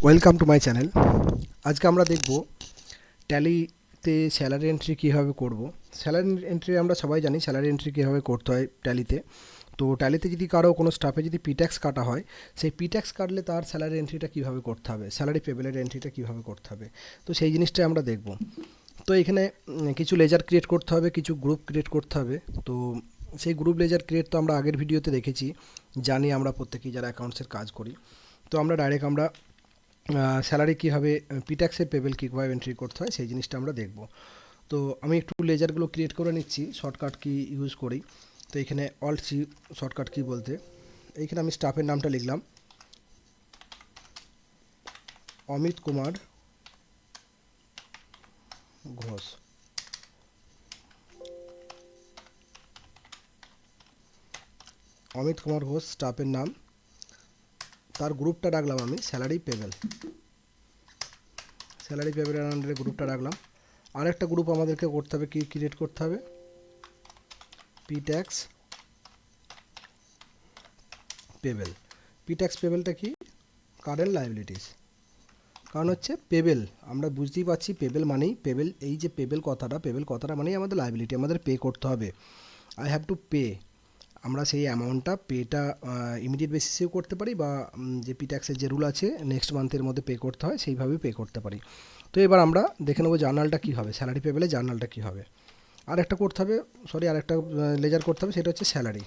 Welcome to my channel. আজকে আমরা দেখব ট্যালিতে স্যালারি এন্ট্রি কীভাবে করব। স্যালারি এন্ট্রি আমরা সবাই জানি স্যালারি এন্ট্রি কীভাবে করতে হয় ট্যালিতে। তো ট্যালিতে যদি কারো কোনো স্টাফে যদি পিট্যাক্স কাটা হয়, সেই পিট্যাক্স কাটলে তার স্যালারি এন্ট্রিটা কীভাবে করতে হবে, স্যালারি পেবেলের এন্ট্রিটা কীভাবে করতে হবে, তো সেই জিনিসটাই আমরা দেখব। তো এখানে কিছু লেজার ক্রিয়েট করতে হবে, কিছু গ্রুপ ক্রিয়েট করতে হবে। তো সেই গ্রুপ লেজার ক্রিয়েট তো আমরা আগের ভিডিওতে দেখেছি, জানি আমরা প্রত্যেকেই যারা অ্যাকাউন্টসের কাজ করি। তো আমরা ডাইরেক্ট স্যালারি কীভাবে পিট্যাক্সের পেবেল কীভাবে এন্ট্রি করতে হয় সেই জিনিসটা আমরা দেখব। তো আমি একটু লেজারগুলো ক্রিয়েট করে নিচ্ছি শর্টকাট কি ইউজ করি। তো এখানে অল্ট সি শর্টকাট কি বলতে, এইখানে আমি স্টাফের নামটা লিখলাম অমিত কুমার ঘোষ। অমিত কুমার ঘোষ স্টাফের নাম, তার গ্রুপটা রাখলাম আমি স্যালারি পেবেল। স্যালারি পেবেলের আন্ডারে গ্রুপটা রাখলাম। আরেকটা গ্রুপ আমাদেরকে করতে হবে, কি ক্রিয়েট করতে হবে, পিট্যাক্স পেবেল। পিট্যাক্স পেবেলটা কি, কারেন্ট লায়াবিলিটিস। কারণ হচ্ছে পেবেল, আমরা বুঝতেই পারছি পেবেল মানেই পেবেল, এই যে পেবেল কথাটা মানেই আমাদের লায়াবিলিটি, আমাদের পে করতে হবে। আই হ্যাভ টু পে, আমরা সেই অ্যামাউন্টটা পেটা ইমিডিয়েট বেসিসেও করতে পারি, বা যে পি ট্যাক্সের যে রুল আছে নেক্সট মান্থের মধ্যে পে করতে হয় সেইভাবেই পে করতে পারি। তো এবার আমরা দেখে নেবো জার্নালটা কী হবে, স্যালারি পেবেলে জার্নালটা কী হবে। আর একটা করতে হবে, আর একটা লেজার করতে হবে, সেটা হচ্ছে স্যালারি।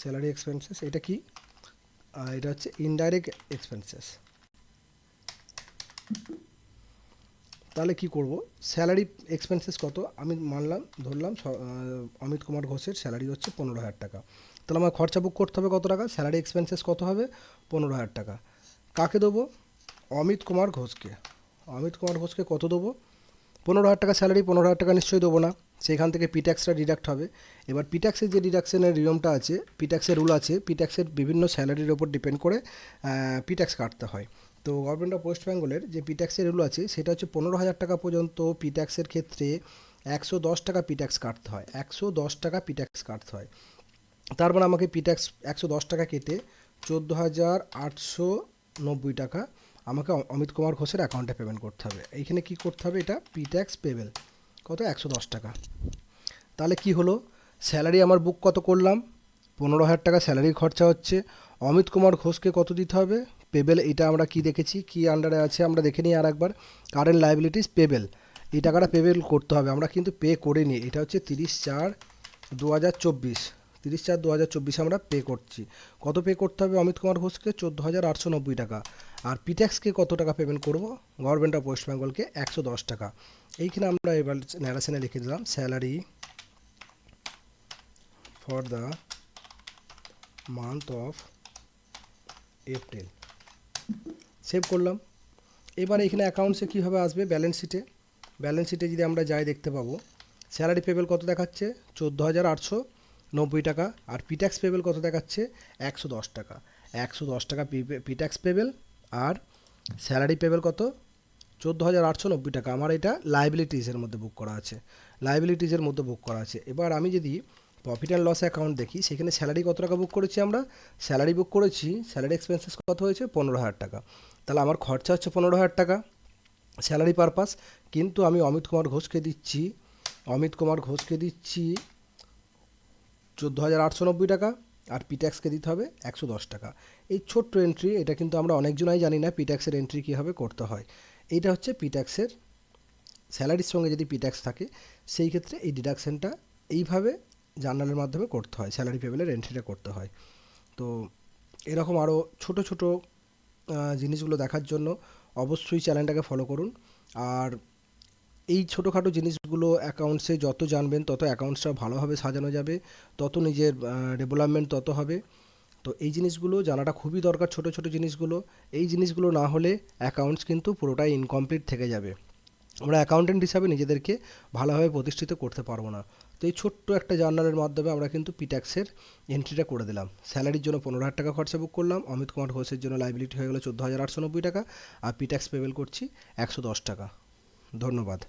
স্যালারি এক্সপেন্সেস, এটা কি, এটা হচ্ছে ইনডাইরেক্ট এক্সপেন্সেস। তাহলে কি করব, স্যালারি এক্সপেন্সেস কত, আমি ধরলাম অমিত কুমার ঘোষের স্যালারি হচ্ছে 15,000 টাকা। তাহলে আমার খরচা বুক করতে হবে কত টাকা, স্যালারি এক্সপেন্সেস কত হবে, 15,000 টাকা। কাকে দেবো, অমিত কুমার ঘোষকে। অমিত কুমার ঘোষকে কত দেবো, 15,000 টাকা স্যালারি, 15,000 টাকা নিশ্চয়ই দেবো না, সেখান থেকে পিট্যাক্সটা ডিডাক্ট হবে। এবার পিট্যাক্সের যে ডিডাকশনের নিয়মটা আছে, পিট্যাক্সের রুল আছে, পিট্যাক্সের বিভিন্ন স্যালারির ওপর ডিপেন্ড করে পিট্যাক্স কাটতে হয়। তো গভর্নমেন্ট অফ ওয়েস্ট বেঙ্গলের যে পিট্যাক্সের রুল আছে সেটা হচ্ছে 15,000 টাকা পর্যন্ত পিট্যাক্সের ক্ষেত্রে 110 টাকা পিট্যাক্স কাটতে হয়, 110 টাকা পিট্যাক্স কাটতে হয়। তার মানে আমাকে পিট্যাক্স 110 টাকা কেটে 14,890 টাকা আমাকে অমিত কুমার ঘোষের অ্যাকাউন্টে পেমেন্ট করতে হবে। এইখানে কি করতে হবে, এটা পিট্যাক্স পেবেল কত, 110 টাকা। তাহলে কি হলো, স্যালারি আমার বুক কত করলাম, 15,000 টাকা স্যালারি খরচা হচ্ছে। অমিত কুমার ঘোষকে কত দিতে হবে, পেবেল, এটা আমরা কি দেখেছি, কি আন্ডারে আছে আমরা দেখে নিই আর একবার, কারেন্ট লায়াবিলিটিস পেবেল, এই টাকাটা পেবেল করতে হবে। আমরা কিন্তু পে করিনি, এটা হচ্ছে 30/4/2024, 30/4/2024 আমরা পে করছি। কত পে করতে হবে অমিত কুমার ঘোষকে, 14,890 টাকা। আর পিট্যাক্সকে কত টাকা পেমেন্ট করব, গভর্নমেন্ট অফ ওয়েস্ট বেঙ্গলকে 110 টাকা। এইখানে আমরা এবার ন্যারেশনে লিখে দিলাম salary for the month of April, save করলাম। এবার এখানে অ্যাকাউন্টসে কীভাবে আসবে, ব্যালেন্স শিটে। ব্যালেন্স শিটে যদি আমরা যাই দেখতে পাবো স্যালারি পেবেল কত দেখাচ্ছে, 14,890 টাকা। আর পিট্যাক্স পেবেল কত দেখাচ্ছে, 110 টাকা। 110 টাকা পিট্যাক্স পেবেল, আর স্যালারি পেবেল কত, 14,890 টাকা। আমার এটা লাইবিলিটিসের মধ্যে বুক করা আছে, লাইবিলিটিসের মধ্যে বুক করা আছে। এবার আমি যদি প্রফিট অ্যান্ড লস অ্যাকাউন্ট দেখি, সেখানে স্যালারি কত টাকা বুক করেছি, আমরা স্যালারি বুক করেছি, স্যালারি এক্সপেন্সেস কত হয়েছে, 15,000 টাকা। তাহলে আমার খরচা হচ্ছে 15,000 টাকা স্যালারি পারপাস, কিন্তু আমি অমিত কুমার ঘোষকে দিচ্ছি 14,890 টাকা, আর পিট্যাক্সকে দিতে হবে 110 টাকা। এই ছোট্ট এন্ট্রি, এটা কিন্তু আমরা অনেকজনাই জানি না পিট্যাক্সের এন্ট্রি কীভাবে করতে হয়। এইটা হচ্ছে পিট্যাক্সের, স্যালারির সঙ্গে যদি পিট্যাক্স থাকে সেই ক্ষেত্রে এই ডিডাকশানটা এইভাবে জার্নালের মাধ্যমে করতে হয়, স্যালারি পেবেলের এন্ট্রিটা করতে হয়। তো এরকম আরও ছোট ছোট জিনিসগুলো দেখার জন্য অবশ্যই চ্যানেলটাকে ফলো করুন। আর এই ছোটোখাটো জিনিসগুলো অ্যাকাউন্টসে যত জানবেন তত অ্যাকাউন্টসটা ভালোভাবে সাজানো যাবে, তত নিজের ডেভেলপমেন্ট তত হবে। তো এই জিনিসগুলো জানাটা খুবই দরকার, ছোট ছোট জিনিসগুলো। এই জিনিসগুলো না হলে অ্যাকাউন্টস কিন্তু পুরোটাই ইনকমপ্লিট থেকে যাবে, আমরা অ্যাকাউন্টেন্ট হিসাবে নিজেদেরকে ভালোভাবে প্রতিষ্ঠিত করতে পারবো না। তো এই ছোট্ট একটা জার্নালের মাধ্যমে আমরা কিন্তু পিট্যাক্সের এন্ট্রিটা করে দিলাম। স্যালারির জন্য 15,000 টাকা খরচা বুক করলাম, অমিত কুমার ঘোষের জন্য লাইবিলিটি হয়ে গেলো 14,890 টাকা, আর পিট্যাক্স পেবেল করছি 110 টাকা। ধন্যবাদ।